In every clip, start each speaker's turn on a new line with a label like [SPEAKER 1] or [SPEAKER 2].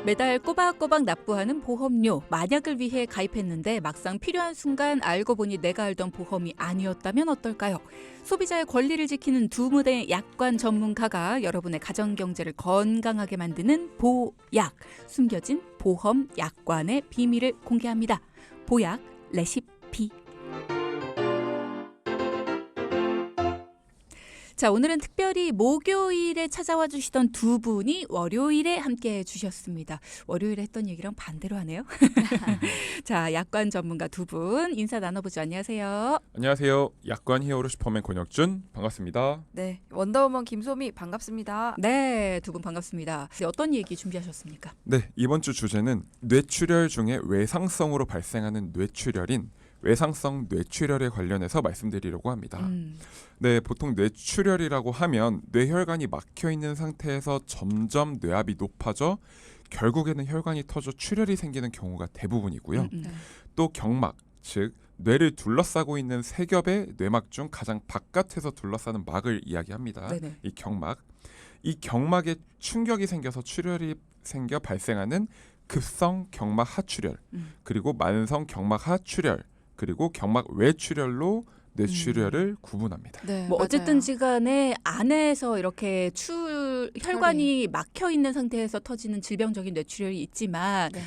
[SPEAKER 1] 매달 꼬박꼬박 납부하는 보험료, 만약을 위해 가입했는데 막상 필요한 순간 알고 보니 내가 알던 보험이 아니었다면 어떨까요? 소비자의 권리를 지키는 두 분의 약관 전문가가 여러분의 가정경제를 건강하게 만드는 보약, 숨겨진 보험 약관의 비밀을 공개합니다. 보약 레시피. 자, 오늘은 특별히 목요일에 찾아와 주시던 두 분이 월요일에 함께해 주셨습니다. 월요일에 했던 얘기랑 반대로 하네요. 자, 약관 전문가 두 분 인사 나눠보죠. 안녕하세요.
[SPEAKER 2] 안녕하세요. 약관 히어로 슈퍼맨 권혁준 반갑습니다.
[SPEAKER 3] 네, 원더우먼 김소미 반갑습니다.
[SPEAKER 1] 네, 두 분 반갑습니다. 네, 어떤 얘기 준비하셨습니까?
[SPEAKER 2] 네, 이번 주 주제는 뇌출혈 중에 외상성으로 발생하는 뇌출혈인 외상성 뇌출혈에 관련해서 말씀드리려고 합니다. 네, 보통 뇌출혈이라고 하면 뇌혈관이 막혀 있는 상태에서 점점 뇌압이 높아져 결국에는 혈관이 터져 출혈이 생기는 경우가 대부분이고요. 또 경막, 즉 뇌를 둘러싸고 있는 세 겹의 뇌막 중 가장 바깥에서 둘러싸는 막을 이야기합니다.
[SPEAKER 1] 네네.
[SPEAKER 2] 이 경막. 이 경막에 충격이 생겨서 출혈이 생겨 발생하는 급성 경막 하출혈, 그리고 만성 경막 하출혈, 그리고 경막 외출혈로 뇌출혈을 구분합니다.
[SPEAKER 3] 네,
[SPEAKER 1] 뭐
[SPEAKER 3] 맞아요.
[SPEAKER 1] 어쨌든지 간에 안에서 이렇게 혈관이 막혀 있는 상태에서 터지는 질병적인 뇌출혈이 있지만
[SPEAKER 3] 네.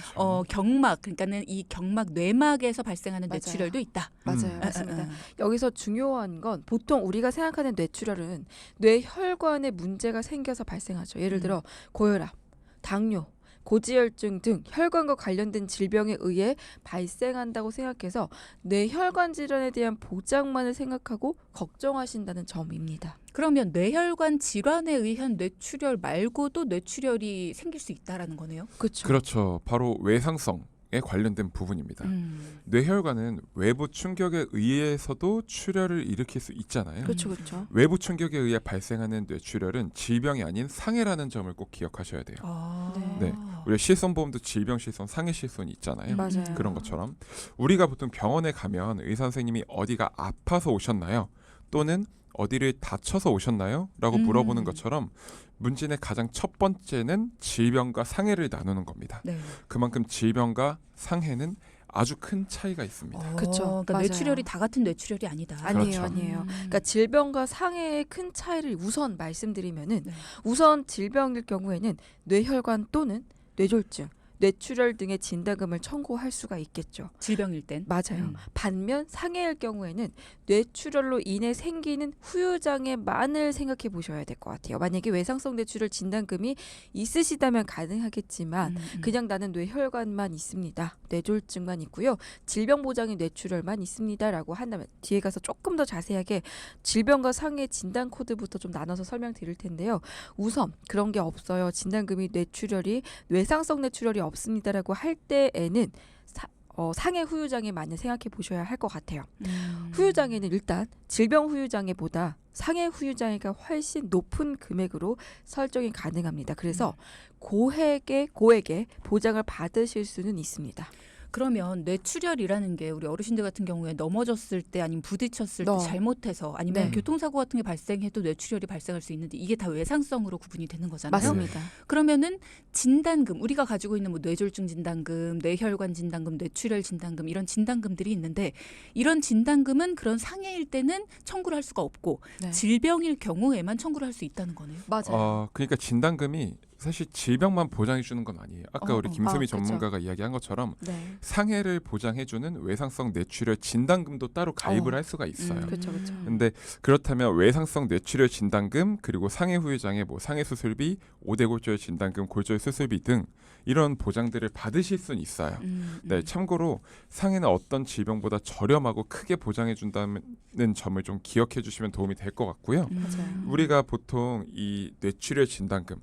[SPEAKER 1] 경막, 그러니까는 이 경막 뇌막에서 발생하는
[SPEAKER 3] 맞아요.
[SPEAKER 1] 뇌출혈도 있다.
[SPEAKER 3] 맞아요, 맞습니다. 여기서 중요한 건 보통 우리가 생각하는 뇌출혈은 뇌혈관에 문제가 생겨서 발생하죠. 예를 들어 고혈압, 당뇨, 고지혈증 등 혈관과 관련된 질병에 의해 발생한다고 생각해서 뇌혈관 질환에 대한 보장만을 생각하고 걱정하신다는 점입니다.
[SPEAKER 1] 그러면 뇌혈관 질환에 의한 뇌출혈 말고도 뇌출혈이 생길 수 있다라는 거네요.
[SPEAKER 3] 그렇죠.
[SPEAKER 2] 그렇죠. 바로 외상성에 관련된 부분입니다. 뇌혈관은 외부 충격에 의해서도 출혈을 일으킬 수 있잖아요.
[SPEAKER 3] 그렇죠, 그렇죠.
[SPEAKER 2] 외부 충격에 의해 발생하는 뇌출혈은 질병이 아닌 상해라는 점을 꼭 기억하셔야 돼요. 네. 우리 실손보험도 질병 실손, 상해 실손이 있잖아요.
[SPEAKER 3] 맞아요.
[SPEAKER 2] 그런 것처럼 우리가 보통 병원에 가면 의사 선생님이 어디가 아파서 오셨나요? 또는 어디를 다쳐서 오셨나요? 라고 물어보는 것처럼 문진의 가장 첫 번째는 질병과 상해를 나누는 겁니다.
[SPEAKER 1] 네.
[SPEAKER 2] 그만큼 질병과 상해는 아주 큰 차이가 있습니다.
[SPEAKER 3] 그쵸,
[SPEAKER 1] 그러니까
[SPEAKER 3] 맞아요.
[SPEAKER 1] 뇌출혈이 다 같은 뇌출혈이 아니다.
[SPEAKER 3] 아니에요,
[SPEAKER 2] 그렇죠.
[SPEAKER 3] 아니에요. 그러니까 질병과 상해의 큰 차이를 우선 말씀드리면은
[SPEAKER 1] 네.
[SPEAKER 3] 우선 질병일 경우에는 뇌혈관 또는 뇌졸중, 뇌출혈 등의 진단금을 청구할 수가 있겠죠.
[SPEAKER 1] 질병일 땐.
[SPEAKER 3] 맞아요. 반면 상해일 경우에는 뇌출혈로 인해 생기는 후유장애만을 생각해 보셔야 될 것 같아요. 만약에 외상성 뇌출혈 진단금이 있으시다면 가능하겠지만 그냥 나는 뇌혈관만 있습니다. 뇌졸중만 있고요. 질병보장인 뇌출혈만 있습니다라고 한다면 뒤에 가서 조금 더 자세하게 질병과 상해 진단 코드부터 좀 나눠서 설명드릴 텐데요. 우선 그런 게 없어요. 진단금이 뇌출혈이 외상성 뇌출혈이 없습니다라고 할 때에는 상해 후유장애만을 생각해 보셔야 할 것 같아요. 후유장애는 일단 질병 후유장애보다 상해 후유장애가 훨씬 높은 금액으로 설정이 가능합니다. 그래서 고액의 보장을 받으실 수는 있습니다.
[SPEAKER 1] 그러면 뇌출혈이라는 게 우리 어르신들 같은 경우에 넘어졌을 때 아니면 부딪혔을 때 잘못해서 아니면
[SPEAKER 3] 네.
[SPEAKER 1] 교통사고 같은 게 발생해도 뇌출혈이 발생할 수 있는데 이게 다 외상성으로 구분이 되는 거잖아요.
[SPEAKER 3] 맞습니다.
[SPEAKER 1] 그러면은 진단금, 우리가 가지고 있는 뭐 뇌졸중 진단금, 뇌혈관 진단금, 뇌출혈 진단금 이런 진단금들이 있는데 이런 진단금은 그런 상해일 때는 청구를 할 수가 없고
[SPEAKER 3] 네.
[SPEAKER 1] 질병일 경우에만 청구를 할 수 있다는 거네요.
[SPEAKER 3] 맞아요.
[SPEAKER 2] 그러니까 진단금이 사실 질병만 보장해 주는 건 아니에요. 아까 우리 김소미
[SPEAKER 3] 그쵸.
[SPEAKER 2] 전문가가 이야기한 것처럼
[SPEAKER 3] 네.
[SPEAKER 2] 상해를 보장해 주는 외상성 뇌출혈 진단금도 따로 가입을 할 수가 있어요.
[SPEAKER 3] 그렇죠, 그렇죠.
[SPEAKER 2] 근데 그렇다면 외상성 뇌출혈 진단금 그리고 상해 후유장애 뭐 상해 수술비, 5대 골절 진단금, 골절 수술비 등 이런 보장들을 받으실 수는 있어요. 네, 참고로 상해는 어떤 질병보다 저렴하고 크게 보장해 준다는 점을 좀 기억해 주시면 도움이 될 것 같고요.
[SPEAKER 3] 맞아요.
[SPEAKER 2] 우리가 보통 이 뇌출혈 진단금,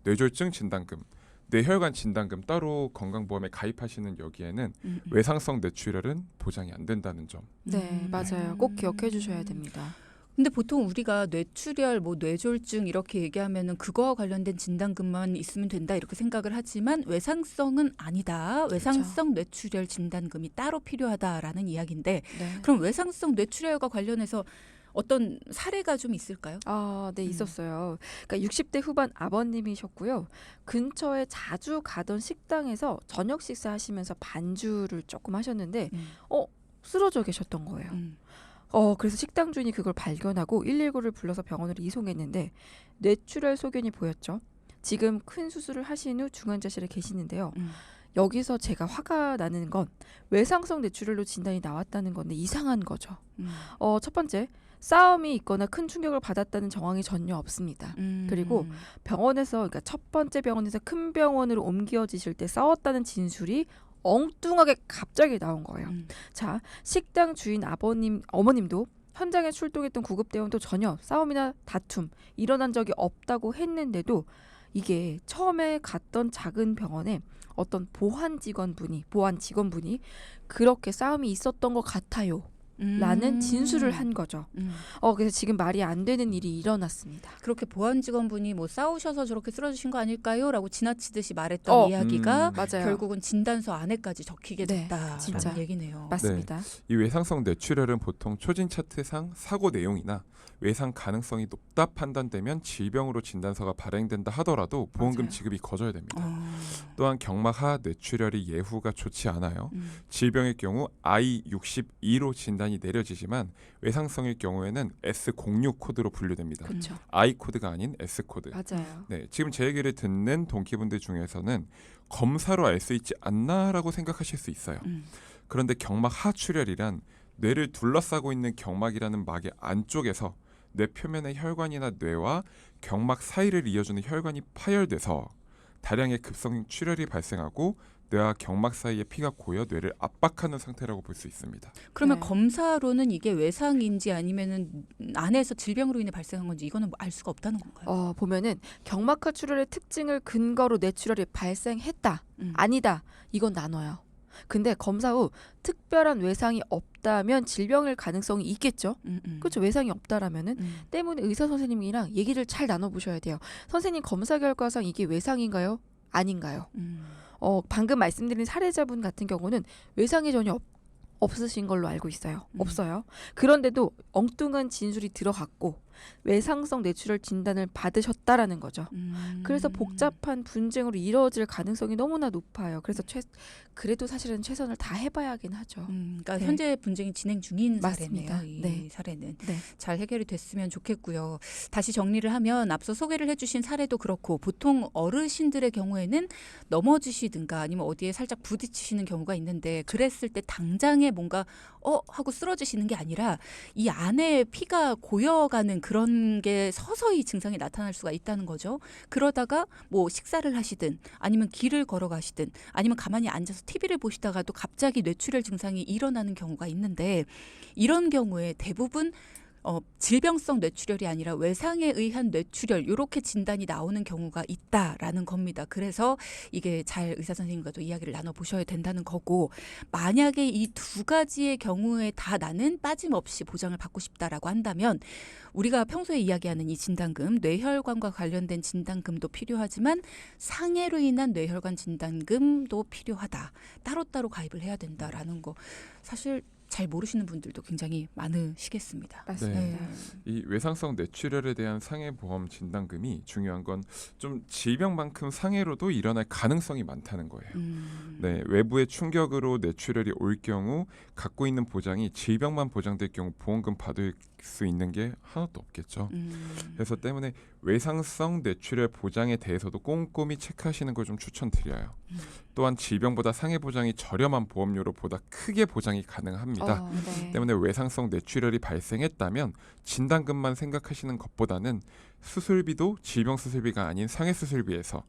[SPEAKER 2] 뇌졸중 진단금, 뇌혈관 진단금 따로 건강보험에 가입하시는 여기에는 외상성 뇌출혈은 보장이 안 된다는 점.
[SPEAKER 3] 네, 맞아요. 꼭 기억해 주셔야 됩니다.
[SPEAKER 1] 근데 보통 우리가 뇌출혈, 뭐 뇌졸중 이렇게 얘기하면은 그거와 관련된 진단금만 있으면 된다 이렇게 생각을 하지만 외상성은 아니다. 외상성 뇌출혈 진단금이 따로 필요하다라는 이야기인데
[SPEAKER 3] 네.
[SPEAKER 1] 그럼 외상성 뇌출혈과 관련해서 어떤 사례가 좀 있을까요?
[SPEAKER 3] 네, 있었어요. 그러니까 60대 후반 아버님이셨고요. 근처에 자주 가던 식당에서 저녁 식사하시면서 반주를 조금 하셨는데 쓰러져 계셨던 거예요. 그래서 식당 주인이 그걸 발견하고 119를 불러서 병원으로 이송했는데 뇌출혈 소견이 보였죠. 지금 큰 수술을 하신 후 중환자실에 계시는데요. 여기서 제가 화가 나는 건 외상성 뇌출혈로 진단이 나왔다는 건데 이상한 거죠. 첫 번째, 싸움이 있거나 큰 충격을 받았다는 정황이 전혀 없습니다. 그리고 병원에서, 그러니까 첫 번째 병원에서 큰 병원으로 옮겨지실 때 싸웠다는 진술이 엉뚱하게 갑자기 나온 거예요. 자, 식당 주인 어머님도 현장에 출동했던 구급대원도 전혀 싸움이나 다툼 일어난 적이 없다고 했는데도 이게 처음에 갔던 작은 병원에 어떤 보안 직원분이 그렇게 싸움이 있었던 것 같아요. 라는 진술을 한 거죠. 그래서 지금 말이 안 되는 일이 일어났습니다.
[SPEAKER 1] 그렇게 보안 직원분이 뭐 싸우셔서 저렇게 쓰러지신 거 아닐까요? 라고 지나치듯이 말했던 이야기가
[SPEAKER 3] 맞아요.
[SPEAKER 1] 결국은 진단서 안에까지 적히게 됐다라는
[SPEAKER 3] 진짜.
[SPEAKER 1] 얘기네요.
[SPEAKER 3] 맞습니다.
[SPEAKER 2] 이 외상성 뇌출혈은 보통 초진 차트상 사고 내용이나 외상 가능성이 높다 판단되면 질병으로 진단서가 발행된다 하더라도 보험금
[SPEAKER 3] 맞아요.
[SPEAKER 2] 지급이 거져야 됩니다. 또한 경막하 뇌출혈이 예후가 좋지 않아요. 질병의 경우 I62로 진단이 내려지지만 외상성일 경우에는 S06 코드로 분류됩니다.
[SPEAKER 3] 그렇죠.
[SPEAKER 2] I 코드가 아닌 S 코드.
[SPEAKER 3] 맞아요.
[SPEAKER 2] 네, 지금 제 얘기를 듣는 동기분들 중에서는 검사로 알 수 있지 않나라고 생각하실 수 있어요. 그런데 경막 하출혈이란 뇌를 둘러싸고 있는 경막이라는 막의 안쪽에서 뇌 표면의 혈관이나 뇌와 경막 사이를 이어주는 혈관이 파열돼서 다량의 급성 출혈이 발생하고 뇌와 경막 사이에 피가 고여 뇌를 압박하는 상태라고 볼 수 있습니다.
[SPEAKER 1] 그러면
[SPEAKER 3] 네.
[SPEAKER 1] 검사로는 이게 외상인지 아니면은 안에서 질병으로 인해 발생한 건지 이거는 알 수가 없다는 건가요?
[SPEAKER 3] 보면은 경막하 출혈의 특징을 근거로 뇌출혈이 발생했다. 아니다. 이건 나눠요. 근데 검사 후 특별한 외상이 없다면 질병일 가능성이 있겠죠. 그렇죠. 외상이 없다라면은 때문에 의사 선생님이랑 얘기를 잘 나눠보셔야 돼요. 선생님 검사 결과상 이게 외상인가요? 아닌가요? 방금 말씀드린 사례자분 같은 경우는 외상이 전혀 없으신 걸로 알고 있어요. 없어요. 그런데도 엉뚱한 진술이 들어갔고 외상성 뇌출혈 진단을 받으셨다라는 거죠. 그래서 복잡한 분쟁으로 이루어질 가능성이 너무나 높아요. 그래서 그래도 사실은 최선을 다 해봐야긴 하죠.
[SPEAKER 1] 그러니까
[SPEAKER 3] 네.
[SPEAKER 1] 현재 분쟁이 진행 중인
[SPEAKER 3] 맞습니다.
[SPEAKER 1] 사례네요. 이
[SPEAKER 3] 네.
[SPEAKER 1] 사례는
[SPEAKER 3] 네.
[SPEAKER 1] 잘 해결이 됐으면 좋겠고요. 다시 정리를 하면 앞서 소개를 해주신 사례도 그렇고 보통 어르신들의 경우에는 넘어지시든가 아니면 어디에 살짝 부딪히시는 경우가 있는데 그랬을 때 당장에 뭔가 하고 쓰러지시는 게 아니라 이 안에 피가 고여가는 그런 게 서서히 증상이 나타날 수가 있다는 거죠. 그러다가 뭐 식사를 하시든 아니면 길을 걸어가시든 아니면 가만히 앉아서 TV를 보시다가도 갑자기 뇌출혈 증상이 일어나는 경우가 있는데 이런 경우에 대부분 질병성 뇌출혈이 아니라 외상에 의한 뇌출혈 이렇게 진단이 나오는 경우가 있다라는 겁니다. 그래서 이게 잘 의사 선생님과도 이야기를 나눠보셔야 된다는 거고 만약에 이 두 가지의 경우에 다 나는 빠짐없이 보장을 받고 싶다라고 한다면 우리가 평소에 이야기하는 이 진단금 뇌혈관과 관련된 진단금도 필요하지만 상해로 인한 뇌혈관 진단금도 필요하다. 따로따로 가입을 해야 된다라는 거 사실 잘 모르시는 분들도 굉장히 많으시겠습니다.
[SPEAKER 3] 맞습니다.
[SPEAKER 1] 네.
[SPEAKER 2] 이 외상성 뇌출혈에 대한 상해보험 진단금이 중요한 건 좀 질병만큼 상해로도 일어날 가능성이 많다는 거예요. 네, 외부의 충격으로 뇌출혈이 올 경우 갖고 있는 보장이 질병만 보장될 경우 보험금 받을 수 있는 게 하나도 없겠죠. 그래서 때문에 외상성 뇌출혈 보장에 대해서도 꼼꼼히 체크하시는 걸 좀 추천드려요. 또한 질병보다 상해 보장이 저렴한 보험료로 보다 크게 보장이 가능합니다.
[SPEAKER 3] 네.
[SPEAKER 2] 때문에 외상성 뇌출혈이 발생했다면 진단금만 생각하시는 것보다는 수술비도 질병 수술비가 아닌 상해 수술비에서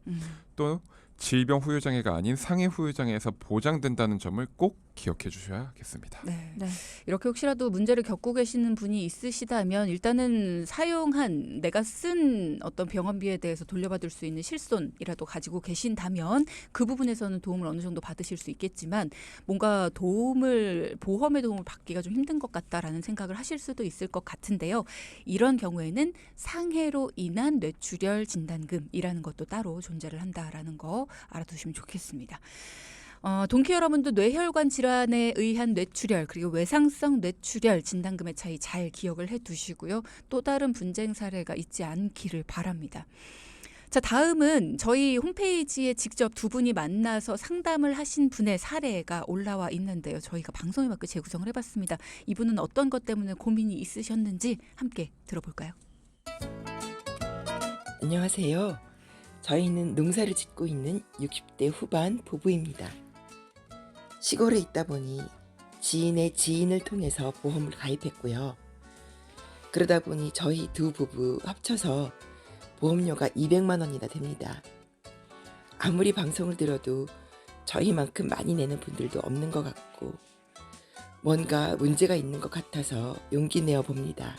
[SPEAKER 2] 또 질병 후유장애가 아닌 상해 후유장애에서 보장된다는 점을 꼭 기억해 주셔야겠습니다.
[SPEAKER 1] 네.
[SPEAKER 3] 네.
[SPEAKER 1] 이렇게 혹시라도 문제를 겪고 계시는 분이 있으시다면 일단은 사용한 내가 쓴 어떤 병원비에 대해서 돌려받을 수 있는 실손이라도 가지고 계신다면 그 부분에서는 도움을 어느 정도 받으실 수 있겠지만 뭔가 보험의 도움을 받기가 좀 힘든 것 같다라는 생각을 하실 수도 있을 것 같은데요. 이런 경우에는 상해로 인한 뇌출혈 진단금이라는 것도 따로 존재를 한다라는 거 알아두시면 좋겠습니다. 동키 여러분도 뇌혈관 질환에 의한 뇌출혈 그리고 외상성 뇌출혈 진단금의 차이 잘 기억을 해두시고요. 또 다른 분쟁 사례가 있지 않기를 바랍니다. 자, 다음은 저희 홈페이지에 직접 두 분이 만나서 상담을 하신 분의 사례가 올라와 있는데요. 저희가 방송에 맞게 재구성을 해봤습니다. 이분은 어떤 것 때문에 고민이 있으셨는지 함께 들어볼까요?
[SPEAKER 4] 안녕하세요. 저희는 농사를 짓고 있는 60대 후반 부부입니다. 시골에 있다 보니 지인의 지인을 통해서 보험을 가입했고요. 그러다 보니 저희 두 부부 합쳐서 보험료가 200만 원이나 됩니다. 아무리 방송을 들어도 저희만큼 많이 내는 분들도 없는 것 같고 뭔가 문제가 있는 것 같아서 용기 내어 봅니다.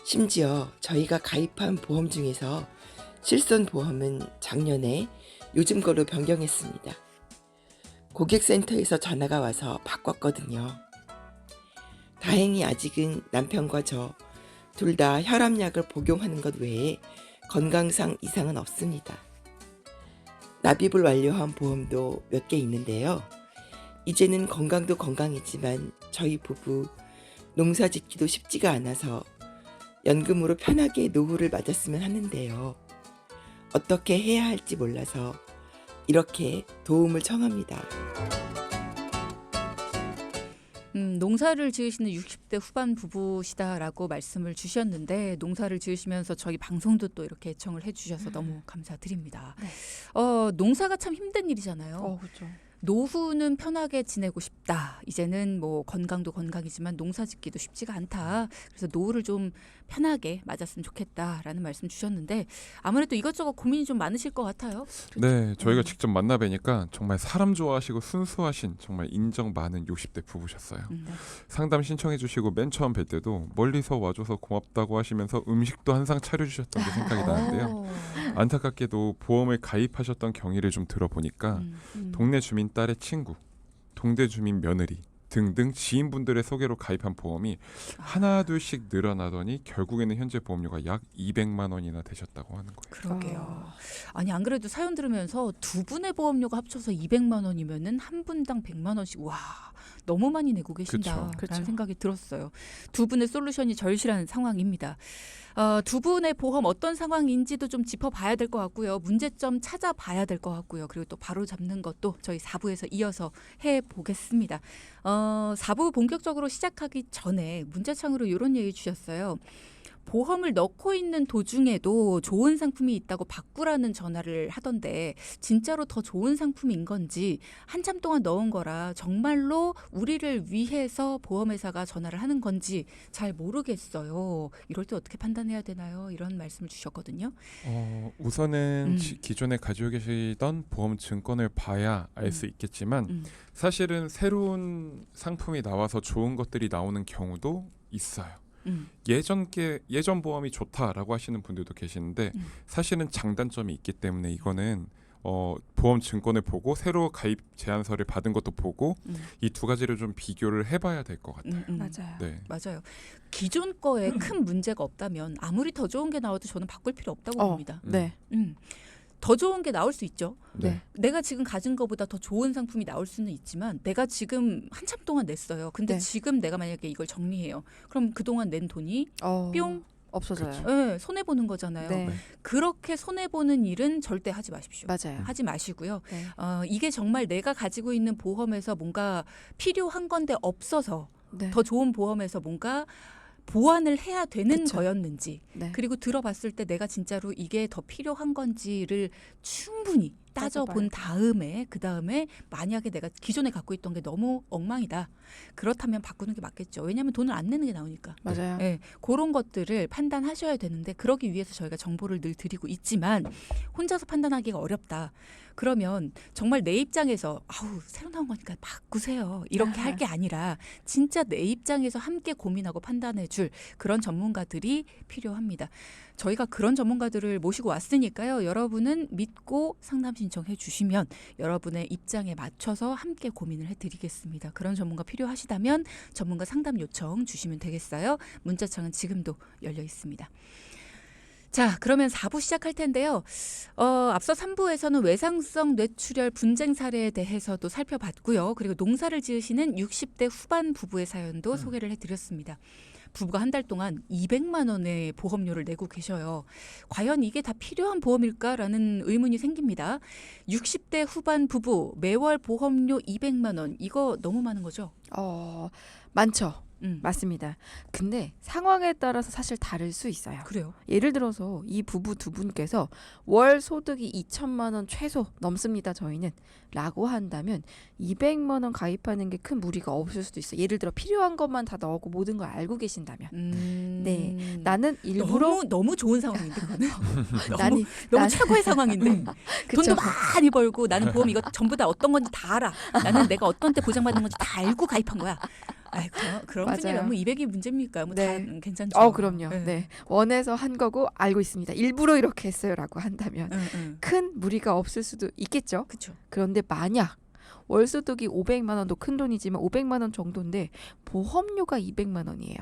[SPEAKER 4] 심지어 저희가 가입한 보험 중에서 실손보험은 작년에 요즘 거로 변경했습니다. 고객센터에서 전화가 와서 바꿨거든요. 다행히 아직은 남편과 저 둘 다 혈압약을 복용하는 것 외에 건강상 이상은 없습니다. 납입을 완료한 보험도 몇 개 있는데요. 이제는 건강도 건강이지만 저희 부부 농사 짓기도 쉽지가 않아서 연금으로 편하게 노후를 맞았으면 하는데요. 어떻게 해야 할지 몰라서 이렇게 도움을 청합니다.
[SPEAKER 1] 농사를 지으시는 60대 후반 부부시다라고 말씀을 주셨는데 농사를 지으시면서 저희 방송도 또 이렇게 애청을 해주셔서 너무 감사드립니다.
[SPEAKER 3] 네.
[SPEAKER 1] 농사가 참 힘든 일이잖아요.
[SPEAKER 3] 그렇죠.
[SPEAKER 1] 노후는 편하게 지내고 싶다. 이제는 뭐 건강도 건강이지만 농사짓기도 쉽지가 않다. 그래서 노후를 좀 편하게 맞았으면 좋겠다라는 말씀 주셨는데 아무래도 이것저것 고민이 좀 많으실 것 같아요.
[SPEAKER 2] 네, 저희가 직접 만나 뵈니까 정말 사람 좋아하시고 순수하신 정말 인정 많은 60대 부부셨어요.
[SPEAKER 1] 네.
[SPEAKER 2] 상담 신청해 주시고 맨 처음 뵐 때도 멀리서 와줘서 고맙다고 하시면서 음식도 한 상 차려주셨던 게 생각이 나는데요. 안타깝게도 보험을 가입하셨던 경위를 좀 들어보니까 동네 주민 딸의 친구, 동네 주민 며느리 등등 지인분들의 소개로 가입한 보험이 하나 둘씩 늘어나더니 결국에는 현재 보험료가 약 200만 원이나 되셨다고 하는 거예요.
[SPEAKER 1] 그러게요. 아니 안 그래도 사연 들으면서 두 분의 보험료가 합쳐서 200만 원이면은 한 분당 100만 원씩 와 너무 많이 내고 계신다라는
[SPEAKER 3] 그쵸.
[SPEAKER 1] 생각이 들었어요. 두 분의 솔루션이 절실한 상황입니다. 두 분의 보험 어떤 상황인지도 좀 짚어봐야 될 것 같고요. 문제점 찾아봐야 될 것 같고요. 그리고 또 바로 잡는 것도 저희 4부에서 이어서 해보겠습니다. 4부 본격적으로 시작하기 전에 문자창으로 이런 얘기 주셨어요. 보험을 넣고 있는 도중에도 좋은 상품이 있다고 바꾸라는 전화를 하던데 진짜로 더 좋은 상품인 건지 한참 동안 넣은 거라 정말로 우리를 위해서 보험회사가 전화를 하는 건지 잘 모르겠어요. 이럴 때 어떻게 판단해야 되나요? 이런 말씀을 주셨거든요.
[SPEAKER 2] 우선은 기존에 가지고 계시던 보험 증권을 봐야 알 수 있겠지만 사실은 새로운 상품이 나와서 좋은 것들이 나오는 경우도 있어요. 예전 보험이 좋다라고 하시는 분들도 계시는데 사실은 장단점이 있기 때문에 이거는 보험 증권을 보고 새로 가입 제안서를 받은 것도 보고 이 두 가지를 좀 비교를 해봐야 될 것 같아요.
[SPEAKER 3] 맞아요.
[SPEAKER 2] 네.
[SPEAKER 1] 맞아요. 기존 거에 큰 문제가 없다면 아무리 더 좋은 게 나와도 저는 바꿀 필요 없다고 봅니다.
[SPEAKER 3] 네.
[SPEAKER 1] 더 좋은 게 나올 수 있죠.
[SPEAKER 2] 네.
[SPEAKER 1] 내가 지금 가진 것보다 더 좋은 상품이 나올 수는 있지만 내가 지금 한참 동안 냈어요. 근데
[SPEAKER 3] 네.
[SPEAKER 1] 지금 내가 만약에 이걸 정리해요. 그럼 그동안 낸 돈이 뿅
[SPEAKER 3] 없어져요.
[SPEAKER 1] 네, 손해보는 거잖아요.
[SPEAKER 3] 네.
[SPEAKER 1] 그렇게 손해보는 일은 절대 하지 마십시오.
[SPEAKER 3] 맞아요.
[SPEAKER 1] 하지 마시고요.
[SPEAKER 3] 네.
[SPEAKER 1] 이게 정말 내가 가지고 있는 보험에서 뭔가 필요한 건데 없어서
[SPEAKER 3] 네.
[SPEAKER 1] 더 좋은 보험에서 뭔가 보완을 해야 되는
[SPEAKER 3] 그쵸.
[SPEAKER 1] 거였는지
[SPEAKER 3] 네.
[SPEAKER 1] 그리고 들어봤을 때 내가 진짜로 이게 더 필요한 건지를 충분히 따져본 다음에 그 다음에 만약에 내가 기존에 갖고 있던 게 너무 엉망이다. 그렇다면 바꾸는 게 맞겠죠. 왜냐하면 돈을 안 내는 게 나오니까.
[SPEAKER 3] 맞아요.
[SPEAKER 1] 네, 그런 것들을 판단하셔야 되는데 그러기 위해서 저희가 정보를 늘 드리고 있지만 혼자서 판단하기가 어렵다. 그러면 정말 내 입장에서 아우 새로 나온 거니까 바꾸세요. 이렇게 할 게 아니라 진짜 내 입장에서 함께 고민하고 판단해 줄 그런 전문가들이 필요합니다. 저희가 그런 전문가들을 모시고 왔으니까요. 여러분은 믿고 상담 신청해 주시면 여러분의 입장에 맞춰서 함께 고민을 해드리겠습니다. 그런 전문가 필요하시다면 전문가 상담 요청 주시면 되겠어요. 문자창은 지금도 열려 있습니다. 자, 그러면 4부 시작할 텐데요. 앞서 3부에서는 외상성 뇌출혈 분쟁 사례에 대해서도 살펴봤고요. 그리고 농사를 지으시는 60대 후반 부부의 사연도 소개를 해드렸습니다. 부부가 한 달 동안 200만 원의 보험료를 내고 계셔요. 과연 이게 다 필요한 보험일까라는 의문이 생깁니다. 60대 후반 부부 매월 보험료 200만 원 이거 너무 많은 거죠?
[SPEAKER 3] 많죠. 맞습니다. 근데 상황에 따라서 사실 다를 수 있어요.
[SPEAKER 1] 그래요?
[SPEAKER 3] 예를 들어서 이 부부 두 분께서 월 소득이 2천만 원 최소 넘습니다. 저희는 라고 한다면 200만 원 가입하는 게 큰 무리가 없을 수도 있어요. 예를 들어 필요한 것만 다 넣고 모든 걸 알고 계신다면. 네, 나는 일부러
[SPEAKER 1] 너무 좋은 상황인데 그거는
[SPEAKER 3] 나는
[SPEAKER 1] 너무 최고의 상황인데
[SPEAKER 3] 그쵸.
[SPEAKER 1] 돈도 많이 벌고 나는 보험 이거 전부 다 어떤 건지 다 알아. 나는 내가 어떤 때 보장받는 건지 다 알고 가입한 거야. 아이 그런
[SPEAKER 3] 맞아요.
[SPEAKER 1] 분이면 뭐 200이 문제입니까? 뭐
[SPEAKER 3] 네.
[SPEAKER 1] 다 괜찮죠.
[SPEAKER 3] 그럼요. 네. 원해서 한 거고 알고 있습니다. 일부러 이렇게 했어요라고 한다면 큰 무리가 없을 수도 있겠죠.
[SPEAKER 1] 그렇죠.
[SPEAKER 3] 그런데 만약 월 소득이 500만 원도 큰 돈이지만 500만 원 정도인데 보험료가 200만 원이에요.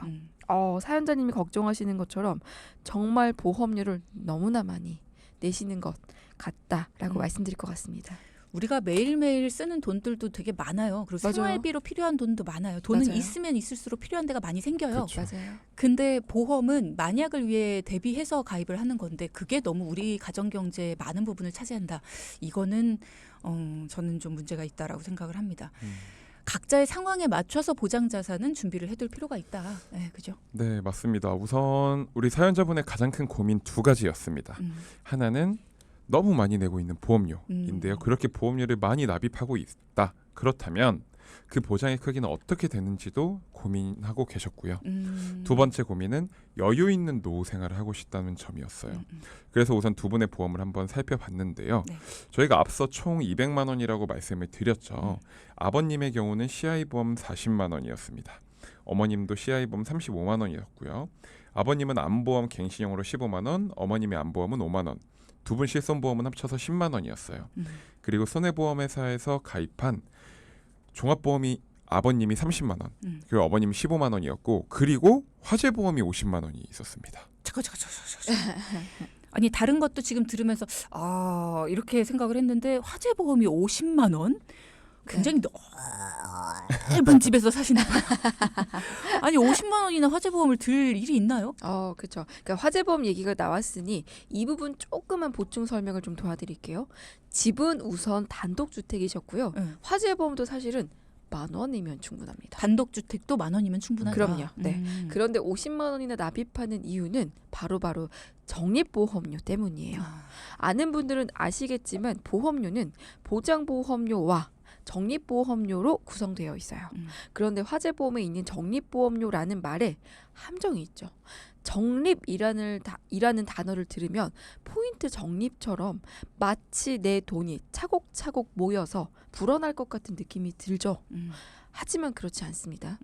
[SPEAKER 3] 사연자님이 걱정하시는 것처럼 정말 보험료를 너무나 많이 내시는 것 같다라고 말씀드릴 것 같습니다.
[SPEAKER 1] 우리가 매일매일 쓰는 돈들도 되게 많아요. 그리고
[SPEAKER 3] 맞아요.
[SPEAKER 1] 생활비로 필요한 돈도 많아요. 돈은
[SPEAKER 3] 맞아요.
[SPEAKER 1] 있으면 있을수록 필요한 데가 많이 생겨요.
[SPEAKER 2] 그렇죠.
[SPEAKER 3] 맞아요.
[SPEAKER 1] 근데 보험은 만약을 위해 대비해서 가입을 하는 건데 그게 너무 우리 가정 경제의 많은 부분을 차지한다. 이거는 저는 좀 문제가 있다라고 생각을 합니다. 각자의 상황에 맞춰서 보장 자산은 준비를 해둘 필요가 있다. 네, 그죠?
[SPEAKER 2] 네, 맞습니다. 우선 우리 사연자분의 가장 큰 고민 두 가지였습니다. 하나는 너무 많이 내고 있는 보험료인데요. 그렇게 보험료를 많이 납입하고 있다. 그렇다면 그 보장의 크기는 어떻게 되는지도 고민하고 계셨고요. 두 번째 고민은 여유 있는 노후 생활을 하고 싶다는 점이었어요. 그래서 우선 두 분의 보험을 한번 살펴봤는데요.
[SPEAKER 1] 네.
[SPEAKER 2] 저희가 앞서 총 200만 원이라고 말씀을 드렸죠. 아버님의 경우는 CI 보험 40만 원이었습니다. 어머님도 CI 보험 35만 원이었고요. 아버님은 암보험 갱신형으로 15만 원, 어머님의 암보험은 5만 원. 두 분 실손보험은 합쳐서 10만 원이었어요. 그리고 손해보험회사에서 가입한 종합보험이 아버님이 30만 원, 그리고 어머님이 15만 원이었고, 그리고 화재보험이 50만 원이 있었습니다.
[SPEAKER 1] 잠깐. 아니 다른 것도 지금 들으면서 이렇게 생각을 했는데 화재보험이 50만 원? 굉장히 넓은 집에서 사시나 봐요. 아니 50만 원이나 화재보험을 들 일이 있나요?
[SPEAKER 3] 그렇죠. 그러니까 화재보험 얘기가 나왔으니 이 부분 조금만 보충 설명을 좀 도와드릴게요. 집은 우선 단독주택이셨고요. 화재보험도 사실은 10,000원이면 충분합니다.
[SPEAKER 1] 단독주택도 10,000원이면 충분하다.
[SPEAKER 3] 그럼요. 네. 그런데 50만 원이나 납입하는 이유는 바로 적립보험료 때문이에요. 아는 분들은 아시겠지만 보험료는 보장보험료와 적립보험료로 구성되어 있어요. 그런데 화재보험에 있는 적립보험료라는 말에 함정이 있죠. 적립이라는 단어를 들으면 포인트 적립처럼 마치 내 돈이 차곡차곡 모여서 불어날 것 같은 느낌이 들죠. 하지만 그렇지 않습니다.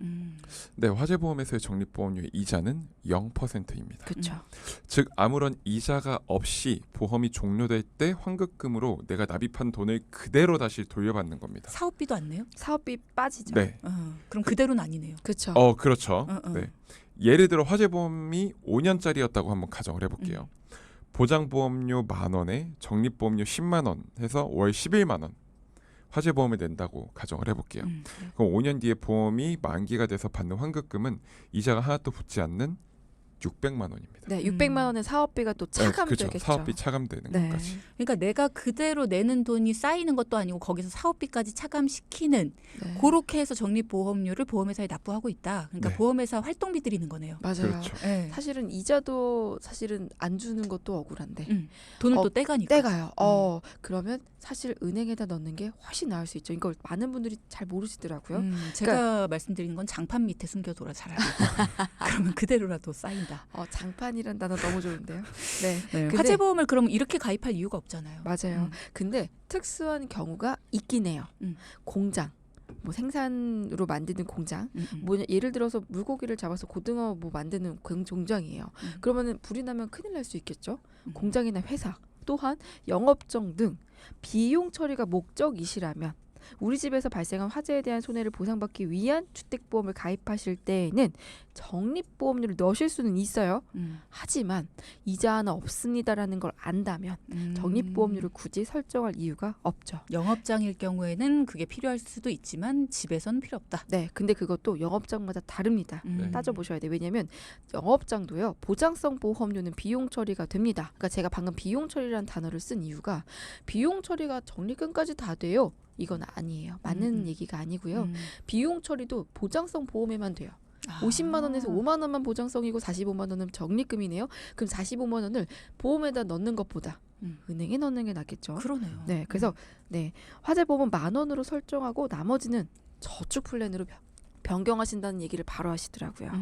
[SPEAKER 2] 네, 화재보험에서의 적립보험료의 이자는 0%입니다.
[SPEAKER 3] 그렇죠.
[SPEAKER 2] 즉 아무런 이자가 없이 보험이 종료될 때 환급금으로 내가 납입한 돈을 그대로 다시 돌려받는 겁니다.
[SPEAKER 1] 사업비도 안 내요?
[SPEAKER 3] 사업비 빠지죠.
[SPEAKER 2] 네.
[SPEAKER 1] 그럼 그대로는 아니네요.
[SPEAKER 3] 그렇죠.
[SPEAKER 2] 그렇죠. 네. 예를 들어 화재보험이 5년짜리였다고 한번 가정을 해볼게요. 보장보험료 10,000원에 적립보험료 10만 원 해서 월 11만 원 화재보험을 낸다고 가정을 해볼게요. 그럼 5년 뒤에 보험이 만기가 돼서 받는 환급금은 이자가 하나도 붙지 않는 600만 원입니다.
[SPEAKER 3] 네, 600만 원의 사업비가 또 차감되겠죠.
[SPEAKER 2] 그렇죠. 사업비 차감되는
[SPEAKER 3] 네.
[SPEAKER 2] 것까지.
[SPEAKER 1] 그러니까 내가 그대로 내는 돈이 쌓이는 것도 아니고 거기서 사업비까지 차감시키는
[SPEAKER 3] 네.
[SPEAKER 1] 그렇게 해서 적립보험료를 보험회사에 납부하고 있다. 그러니까
[SPEAKER 2] 네.
[SPEAKER 1] 보험회사 활동비 드리는 거네요.
[SPEAKER 3] 맞아요.
[SPEAKER 2] 그렇죠.
[SPEAKER 1] 네.
[SPEAKER 3] 사실은 이자도 사실은 안 주는 것도 억울한데
[SPEAKER 1] 돈을 또 떼가니까.
[SPEAKER 3] 떼가요. 그러면 사실 은행에다 넣는 게 훨씬 나을 수 있죠. 이걸 많은 분들이 잘 모르시더라고요.
[SPEAKER 1] 제가 말씀드리는 건 장판 밑에 숨겨둬라 차라리. 그러면 그대로라도 쌓인다.
[SPEAKER 3] 장판이란 단어 너무 좋은데요. 네. 근데
[SPEAKER 1] 화재보험을 그럼 이렇게 가입할 이유가 없잖아요.
[SPEAKER 3] 맞아요. 근데 특수한 경우가 있긴 해요. 공장. 뭐 생산으로 만드는 공장, 뭐 예를 들어서 물고기를 잡아서 고등어 뭐 만드는 공장이에요. 그러면은 불이 나면 큰일 날 수 있겠죠. 공장이나 회사, 또한 영업정 등 비용 처리가 목적이시라면 우리 집에서 발생한 화재에 대한 손해를 보상받기 위한 주택보험을 가입하실 때에는 적립보험료를 넣으실 수는 있어요. 하지만 이자 하나 없습니다라는 걸 안다면 적립보험료를 굳이 설정할 이유가 없죠.
[SPEAKER 1] 영업장일 경우에는 그게 필요할 수도 있지만 집에서는 필요 없다.
[SPEAKER 3] 네, 근데 그것도 영업장마다 다릅니다. 따져보셔야 돼요. 왜냐하면 영업장도요, 보장성 보험료는 비용 처리가 됩니다. 그러니까 제가 방금 비용 처리라는 단어를 쓴 이유가 비용 처리가 적립금까지 다 돼요. 이건 아니에요. 맞는 얘기가 아니고요. 비용 처리도 보장성 보험에만 돼요. 50만 원에서 5만 원만 보장성이고 45만 원은 적립금이네요. 그럼 45만 원을 보험에다 넣는 것보다 은행에 넣는 게 낫겠죠.
[SPEAKER 1] 그러네요.
[SPEAKER 3] 네, 그래서 네, 화재보험은 10,000원으로 설정하고 나머지는 저축 플랜으로 변경하신다는 얘기를 바로 하시더라고요.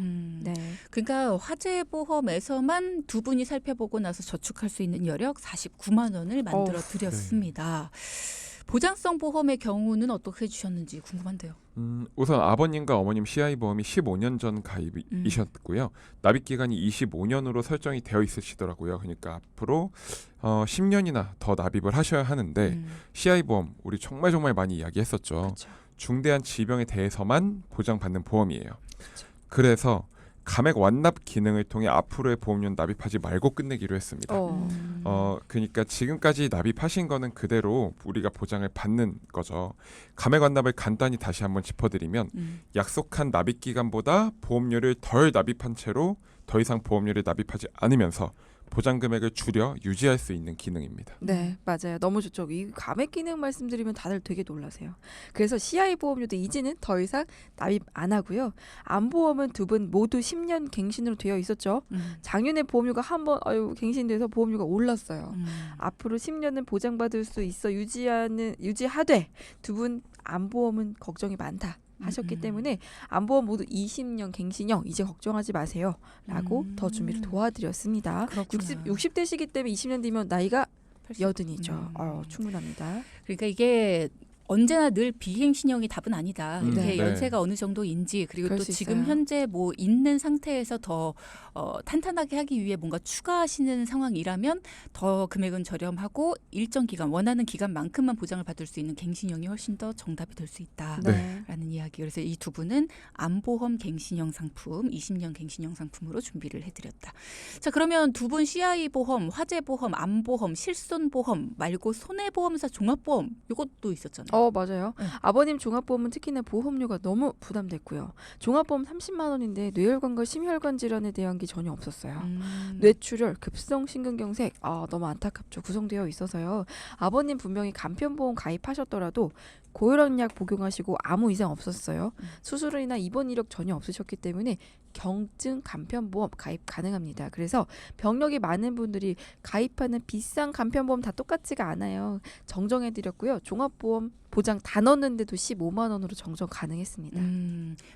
[SPEAKER 3] 네.
[SPEAKER 1] 그러니까 화재보험에서만 두 분이 살펴보고 나서 저축할 수 있는 여력 49만 원을 만들어 드렸습니다. 보장성 보험의 경우는 어떻게 해주셨는지 궁금한데요.
[SPEAKER 2] 우선 아버님과 어머님 CI 보험이 15년 전 가입이셨고요. 납입 기간이 25년으로 설정이 되어 있으시더라고요. 그러니까 앞으로 10년이나 더 납입을 하셔야 하는데 CI 보험 우리 정말 많이 이야기했었죠.
[SPEAKER 3] 그렇죠.
[SPEAKER 2] 중대한 질병에 대해서만 보장받는 보험이에요. 그래서 감액 완납 기능을 통해 앞으로의 보험료는 납입하지 말고 끝내기로 했습니다. 그러니까 지금까지 납입하신 거는 그대로 우리가 보장을 받는 거죠. 감액 완납을 간단히 다시 한번 짚어드리면 약속한 납입 기간보다 보험료를 덜 납입한 채로 더 이상 보험료를 납입하지 않으면서 보장 금액을 줄여 유지할 수 있는 기능입니다.
[SPEAKER 3] 네, 맞아요. 너무 좋죠. 이 감액 기능 말씀드리면 다들 되게 놀라세요. 그래서 CI 보험료도 이제는 더 이상 납입 안 하고요. 암보험은 두 분 모두 10년 갱신으로 되어 있었죠. 작년에 보험료가 한번 갱신돼서 보험료가 올랐어요. 앞으로 10년은 보장받을 수 있어 유지하되 두 분 암보험은 걱정이 많다. 하셨기 때문에 암보험 모두 20년 갱신형 이제 걱정하지 마세요 라고 더 준비를 도와드렸습니다. 60대시기 때문에 20년 뒤면 나이가 80이죠. 충분합니다.
[SPEAKER 1] 그러니까 이게 언제나 늘 비갱신형이 답은 아니다. 이렇게
[SPEAKER 3] 네.
[SPEAKER 1] 연세가 어느 정도인지 그리고
[SPEAKER 3] 그럴
[SPEAKER 1] 또
[SPEAKER 3] 수
[SPEAKER 1] 지금
[SPEAKER 3] 있어요.
[SPEAKER 1] 현재 뭐 있는 상태에서 더 탄탄하게 하기 위해 뭔가 추가하시는 상황이라면 더 금액은 저렴하고 일정 기간 원하는 기간만큼만 보장을 받을 수 있는 갱신형이 훨씬 더 정답이 될 수 있다라는 이야기. 그래서 이 두 분은 암보험 갱신형 상품 20년 갱신형 상품으로 준비를 해드렸다. 자, 그러면 두 분 CI 보험, 화재보험, 암보험, 실손보험 말고 손해보험사 종합보험 이것도 있었잖아요.
[SPEAKER 3] 맞아요.
[SPEAKER 1] 네.
[SPEAKER 3] 아버님 종합보험은 특히나 보험료가 너무 부담됐고요. 종합보험 30만 원인데 뇌혈관과 심혈관 질환에 대한 게 전혀 없었어요. 뇌출혈, 급성 심근경색 너무 안타깝죠. 구성되어 있어서요. 아버님 분명히 간편보험 가입하셨더라도 고혈압약 복용하시고 아무 이상 없었어요. 수술이나 입원 이력 전혀 없으셨기 때문에 경증 간편보험 가입 가능합니다. 그래서 병력이 많은 분들이 가입하는 비싼 간편보험 다 똑같지가 않아요. 정정해드렸고요. 종합보험 보장 다 넣었는데도 15만 원으로 정정 가능했습니다.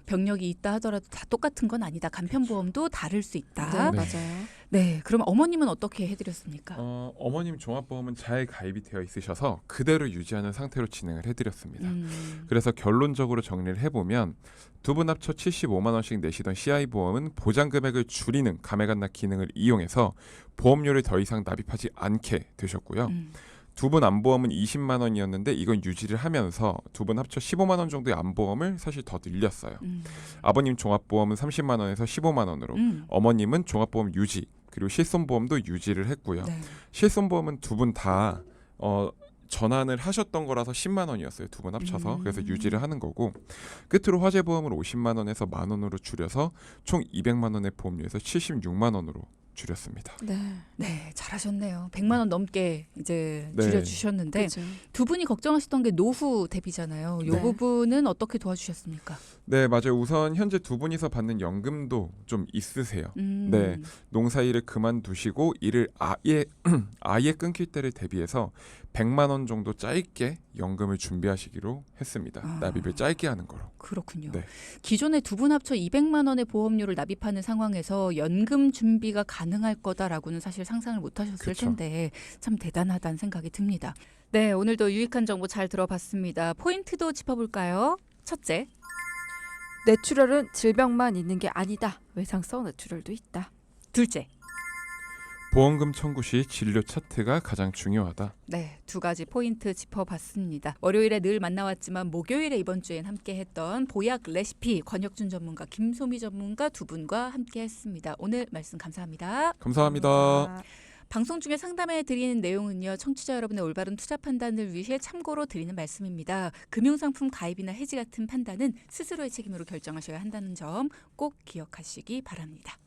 [SPEAKER 1] 병력이 있다 하더라도 다 똑같은 건 아니다. 간편보험도 다를 수 있다.
[SPEAKER 3] 네, 맞아요.
[SPEAKER 1] 네, 그럼 어머님은 어떻게 해드렸습니까?
[SPEAKER 2] 어머님 종합보험은 잘 가입이 되어 있으셔서 그대로 유지하는 상태로 진행을 해드렸습니다. 그래서 결론적으로 정리를 해보면 두 분 합쳐 75만 원씩 내시던 CI 보험은 보장 금액을 줄이는 감액 완납 기능을 이용해서 보험료를 더 이상 납입하지 않게 되셨고요. 두 분 암보험은 20만 원이었는데 이건 유지를 하면서 두 분 합쳐 15만 원 정도의 암보험을 사실 더 늘렸어요. 아버님 종합보험은 30만 원에서 15만 원으로 어머님은 종합보험 유지 그리고 실손보험도 유지를 했고요.
[SPEAKER 1] 네.
[SPEAKER 2] 실손보험은 두 분 다 전환을 하셨던 거라서 10만 원이었어요. 두 분 합쳐서. 그래서 유지를 하는 거고 끝으로 화재보험을 50만 원에서 만 원으로 줄여서 총 200만 원의 보험료에서 76만 원으로 줄였습니다.
[SPEAKER 1] 네, 잘하셨네요. 100만 원 넘게 이제
[SPEAKER 2] 네.
[SPEAKER 1] 줄여주셨는데
[SPEAKER 3] 그렇죠.
[SPEAKER 1] 두 분이 걱정하시던 게 노후 대비잖아요. 이
[SPEAKER 3] 네.
[SPEAKER 1] 부분은 어떻게 도와주셨습니까?
[SPEAKER 2] 네, 맞아요. 우선 현재 두 분이서 받는 연금도 좀 있으세요. 네. 농사일을 그만두시고 일을 아예 끊길 때를 대비해서 100만 원 정도 짧게 연금을 준비하시기로 했습니다. 납입을 짧게 하는 거로.
[SPEAKER 1] 그렇군요.
[SPEAKER 2] 네.
[SPEAKER 1] 기존에 두 분 합쳐 200만 원의 보험료를 납입하는 상황에서 연금 준비가 가능할 거다라고는 사실 상상을 못 하셨을
[SPEAKER 2] 그쵸.
[SPEAKER 1] 텐데 참 대단하다는 생각이 듭니다. 네, 오늘도 유익한 정보 잘 들어봤습니다. 포인트도 짚어볼까요? 첫째,
[SPEAKER 3] 뇌출혈은 질병만 있는 게 아니다. 외상성 뇌출혈도 있다.
[SPEAKER 1] 둘째,
[SPEAKER 2] 보험금 청구 시 진료 차트가 가장 중요하다.
[SPEAKER 1] 네, 두 가지 포인트 짚어봤습니다. 월요일에 늘 만나왔지만 목요일에 이번 주엔 함께했던 보약 레시피 권혁준 전문가, 김소미 전문가 두 분과 함께했습니다. 오늘 말씀 감사합니다.
[SPEAKER 2] 감사합니다.
[SPEAKER 1] 방송 중에 상담해 드리는 내용은요, 청취자 여러분의 올바른 투자 판단을 위해 참고로 드리는 말씀입니다. 금융상품 가입이나 해지 같은 판단은 스스로의 책임으로 결정하셔야 한다는 점 꼭 기억하시기 바랍니다.